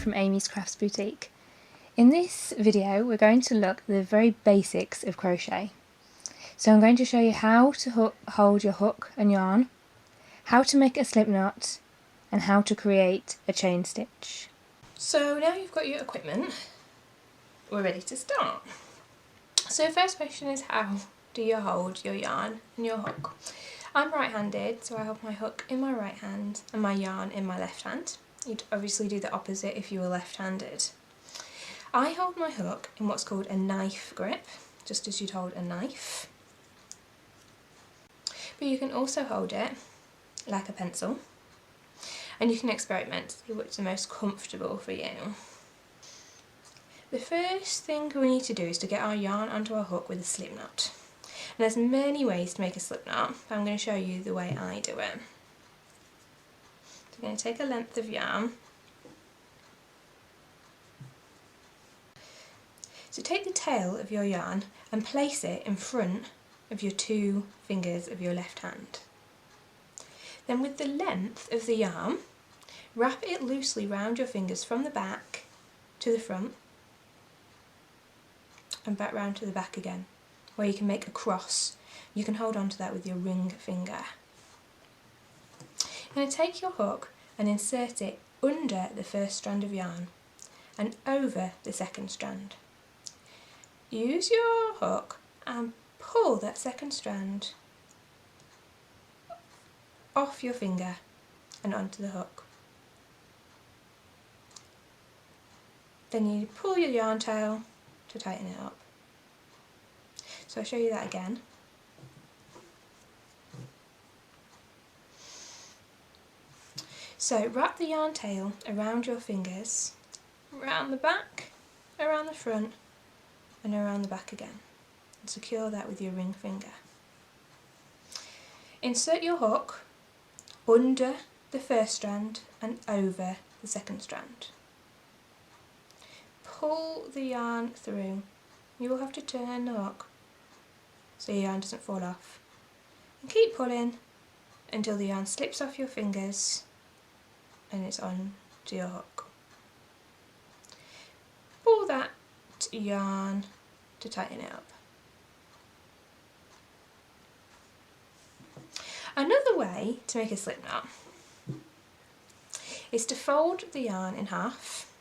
from Amy's Crafts Boutique. In this video we're going to look at the very basics of crochet. So I'm going to show you how to hold your hook and yarn, how to make a slip knot, and how to create a chain stitch. So now you've got your equipment, we're ready to start. So the first question is, how do you hold your yarn and your hook? I'm right-handed, so I hold my hook in my right hand and my yarn in my left hand. You'd obviously do the opposite if you were left-handed. I hold my hook in what's called a knife grip, just as you'd hold a knife. But you can also hold it like a pencil, and you can experiment to see what's the most comfortable for you. The first thing we need to do is to get our yarn onto our hook with a slip knot. And there's many ways to make a slip knot, but I'm going to show you the way I do it. So I'm going to take a length of yarn. So take the tail of your yarn and place it in front of your two fingers of your left hand. Then with the length of the yarn, wrap it loosely round your fingers from the back to the front and back round to the back again, where you can make a cross. You can hold on to that with your ring finger. You're going to take your hook and insert it under the first strand of yarn and over the second strand. Use your hook and pull that second strand off your finger and onto the hook. Then you pull your yarn tail to tighten it up. So I'll show you that again. So wrap the yarn tail around your fingers, around the back, around the front, and around the back again. And secure that with your ring finger. Insert your hook under the first strand and over the second strand. Pull the yarn through. You will have to turn the hook so your yarn doesn't fall off. And keep pulling until the yarn slips off your fingers and it's on to your hook. Pull that yarn to tighten it up. Another way to make a slip knot is to fold the yarn in half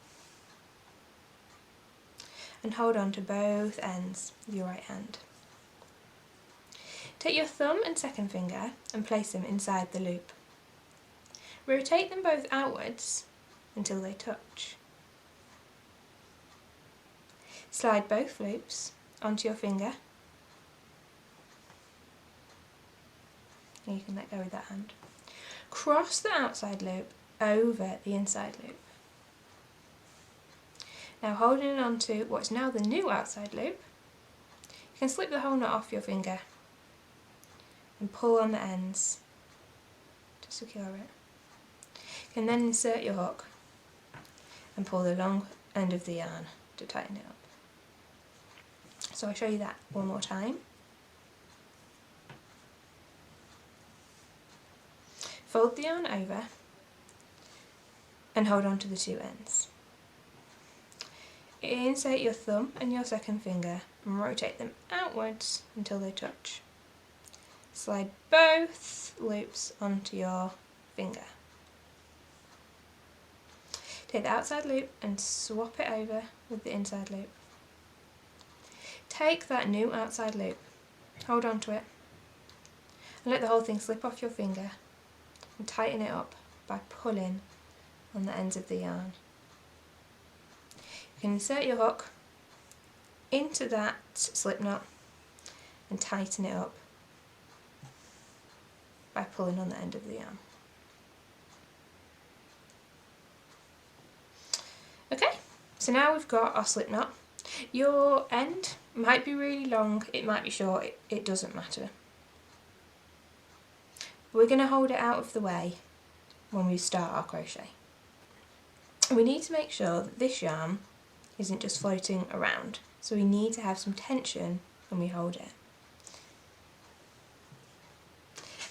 and hold on to both ends with your right hand. Take your thumb and second finger and place them inside the loop. Rotate them both outwards until they touch. Slide both loops onto your finger. And you can let go with that hand. Cross the outside loop over the inside loop. Now holding on to what's now the new outside loop, you can slip the whole knot off your finger and pull on the ends to secure it. You can then insert your hook and pull the long end of the yarn to tighten it up. So I'll show you that one more time. Fold the yarn over and hold on to the two ends. Insert your thumb and your second finger and rotate them outwards until they touch. Slide both loops onto your finger. Take the outside loop and swap it over with the inside loop. Take that new outside loop, hold on to it, and let the whole thing slip off your finger and tighten it up by pulling on the ends of the yarn. You can insert your hook into that slip knot and tighten it up by pulling on the end of the yarn. Okay, so now we've got our slip knot. Your end might be really long, it might be short, it doesn't matter. We're going to hold it out of the way when we start our crochet. We need to make sure that this yarn isn't just floating around, so we need to have some tension when we hold it.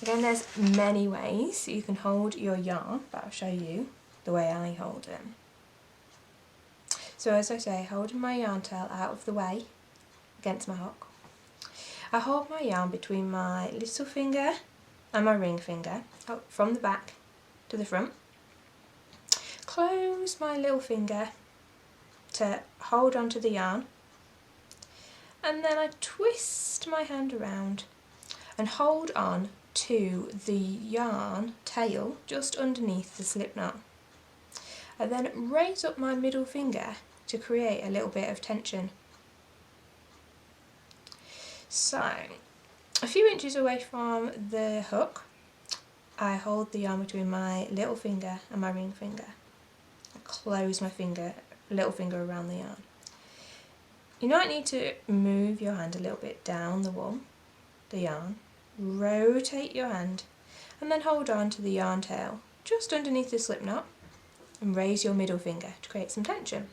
Again, there's many ways you can hold your yarn, but I'll show you the way I hold it. So as I say, holding my yarn tail out of the way against my hook, I hold my yarn between my little finger and my ring finger, from the back to the front, close my little finger to hold onto the yarn, and then I twist my hand around and hold on to the yarn tail just underneath the slip knot. I then raise up my middle finger to create a little bit of tension. So, a few inches away from the hook, I hold the yarn between my little finger and my ring finger. I close my little finger around the yarn. You might need to move your hand a little bit down the wool, the yarn, rotate your hand, and then hold on to the yarn tail just underneath the slip knot and raise your middle finger to create some tension.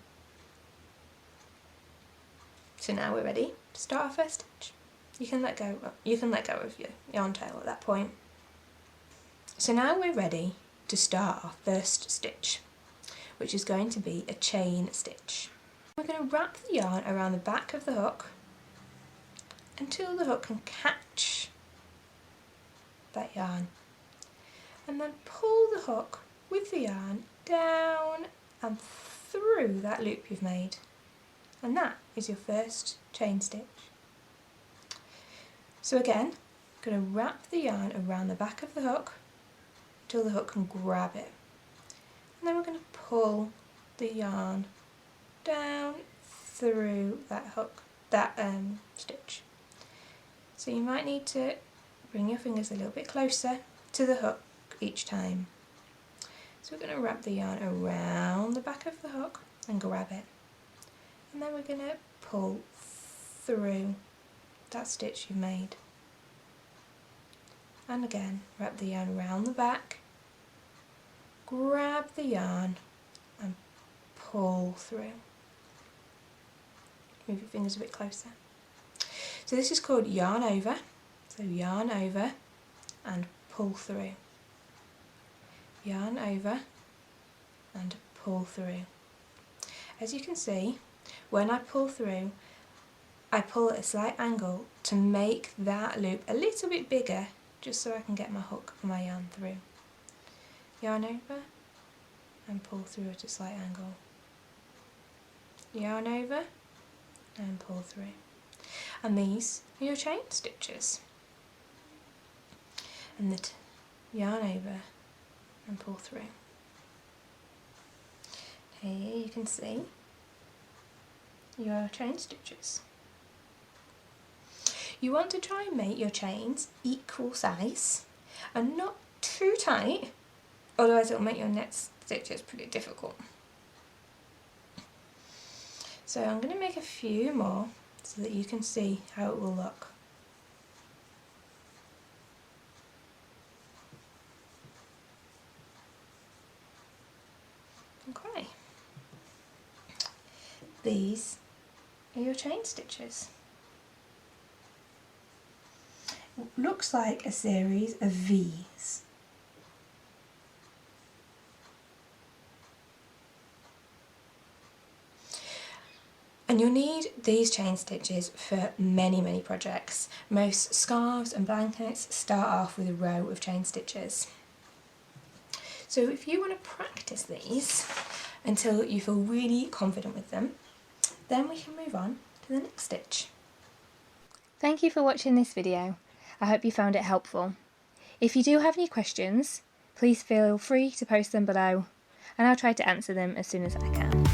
So now we're ready to start our first stitch. You can let go of your yarn tail at that point. So now we're ready to start our first stitch, which is going to be a chain stitch. We're going to wrap the yarn around the back of the hook until the hook can catch that yarn, and then pull the hook with the yarn down and through that loop you've made, and that is your first chain stitch. So again, I'm going to wrap the yarn around the back of the hook until the hook can grab it, and then we're going to pull the yarn down through that hook, stitch. So you might need to bring your fingers a little bit closer to the hook each time. So we're going to wrap the yarn around the back of the hook and grab it, and then we're going to pull through that stitch you've made, and again wrap the yarn around the back, grab the yarn and pull through. Move your fingers a bit closer. So this is called yarn over. So yarn over and pull through. Yarn over and pull through. As you can see, when I pull through, I pull at a slight angle to make that loop a little bit bigger, just so I can get my hook and my yarn through. Yarn over and pull through at a slight angle. Yarn over and pull through. And these are your chain stitches. And the yarn over and pull through. Here you can see your chain stitches. You want to try and make your chains equal size and not too tight, otherwise it will make your next stitches pretty difficult. So I'm going to make a few more so that you can see how it will look. Okay. These are your chain stitches. It looks like a series of V's. And you'll need these chain stitches for many projects. Most scarves and blankets start off with a row of chain stitches. So if you want to practice these until you feel really confident with them, then we can move on to the next stitch. Thank you for watching this video. I hope you found it helpful. If you do have any questions, please feel free to post them below, and I'll try to answer them as soon as I can.